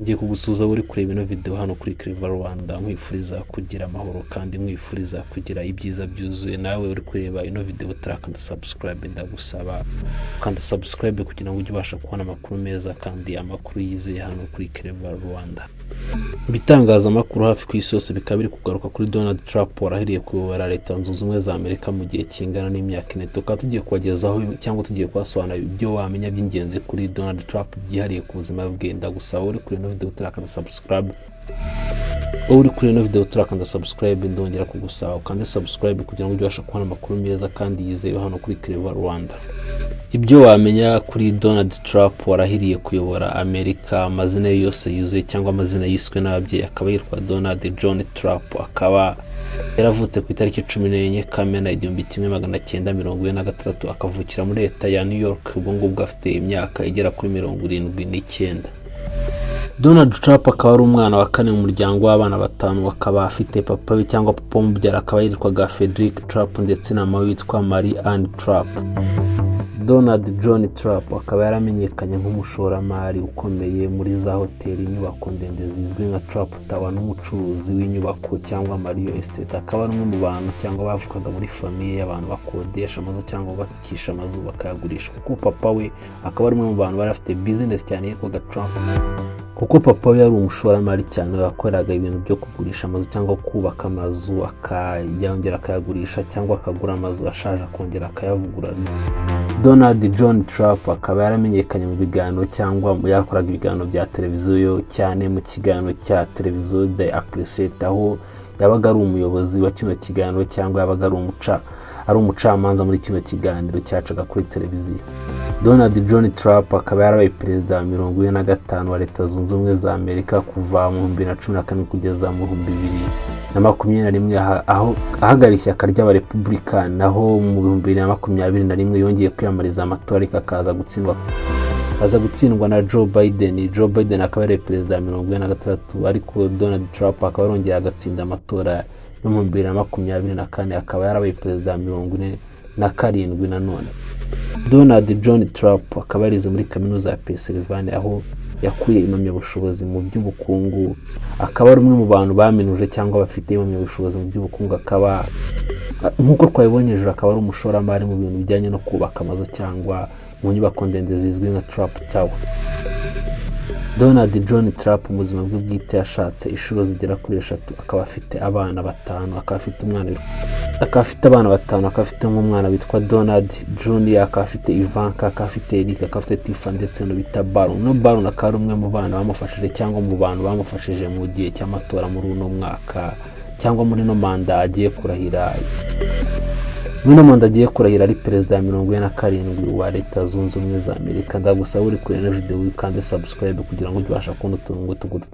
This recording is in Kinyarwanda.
Ngiye kugusuza uri kureba ino video hano kuri Kuyobora Rwanda, nkwifuriza kugira amahoro kandi nkwifuriza kugira ibyiza byuzuye. Nawe uri kureba ino video utarakanda subscribe, ndagusaba ukanda subscribe kugira ngo ujye ubasha kubona amakuru meza kandi amakuru yizeye hano kuri Kuyobora Rwanda. Ibitangazamakuru hafi ku isi yose bikaba biri kugaruka kuri Donald Trump warahiriye kuyobora Leta Zunze Ubumwe za Amerika mu gihe kingana n'imyaka 4. Tukaba tugiye kubagezaho cyangwa tugiye kwasobanura ibyo wamenya by'ingenzi kuri Donald Trump byihariye ku buzima bwe. Ndagusaba uri kuri ino video utarakanda subscribe, uri kuri ino video utarakanda subscribe, ndongera kugusaba ukande subscribe kugira ngo ujye ubasha kubona amakuru meza kandi yizewe hano kuri Kuyobora Rwanda. Ibyo wamenya kuri Donald Trump warahiriye kuyobora Amerika. Amazina yose yuzuye cyangwa amazina yiswe n'ababyeyi akaba yitwa Donald John Trump. Akaba yaravutse ku itariki 14 Kamena 1946, akavukira muri leta ya New York. Ubwo ngubwo afite imyaka igera kuri 79. Donald Trump akaba ari umwana wa kane mu muryango w'abana batanu. Akaba afite papa we cyangwa papa umubyara akaba yitwaga Frederick Trump ndetse na mama witwa Mary Ann Trump. Donald John Trump akaba yaramenyekanye nk'umushoramari ukomeye muri za hoteli, inyubako ndende zizwi nka Trump Tower, n'umucuruzi w'inyubako cyangwa Mario Estate. Akaba ari umwe mu bantu cyangwa bavukaga muri famiye y'abantu bakodesha amazu cyangwa bakisha amazu bakayagurisha, kuko papa we akaba ari umwe mu bantu bari afite business cyane yitwaga Trump. Kuko papa we yari umushoramari cyane wakoraga ibintu byo kugurisha amazu cyangwa kubaka amazu akayongera akayagurisha cyangwa akagura amazu ashaje akongera akayavugurura. Donald John Trump akaba yaramenyekanye mu biganiro cyangwa yakoraga ibiganiro bya televiziyo, cyane mu kiganiro cya televiziyo The Appreciate, aho yabaga ari umuyobozi wa kino kiganiro cyangwa yabaga ari umucamanza muri kino kiganiro cyacaga kuri televiziyo. Donald John Trump akaba yarabaye perezida wa 45 wa Leta Zunze Ubumwe za Amerika kuva mu 2014 kugeza mu 2021, aho ahagarariye ishyaka ry'abarepublikani, naho mu 2021 yongeye kwiyamamariza amatora ariko aza gutsindwa na Joe Biden. Joe Biden akaba ari perezida wa 46, ariko Donald Trump akaba yarongeye agatsinda amatora yo mu 2024, akaba yarabaye perezida wa 47 nanone. Donald John Trump akaba yarize muri kaminuza ya Pennsylvania, aho yakuye impamyabushobozi mu by'ubukungu. Akaba ari umwe mu bantu baminuje cyangwa bafite impamyabushobozi mu by'ubukungu. Akaba nk'uko twabibonye hejuru akaba ari umushoramari mu bintu bijyanye no kubaka amazu cyangwa mu nyubako ndende zizwi nka Trump Tower. Donald John Trump mu buzima bwe bwite yashatse inshuro zigera kuri 3. akaba afite abana batanu, akaba afite abana batanu, akaba afite nk'umwana witwa Donald Jr., akaba afite Ivanka, akaba afite Eric, akaba afite Tiffany ndetse no bita Baron. No Baron akaba ari umwe mu bana bamufashije cyangwa mu bantu bamufashije mu gihe cy'amatora muri uno mwaka cyangwa muri no manda agiye kurahira. Muri no manda agiye kurahira ari perezida wa 47 wa Leta Zunze Ubumwe za Amerika. Ndagusaba uri kuri ino video kandi subscribe kugira ngo ujye ubasha kubona utuntu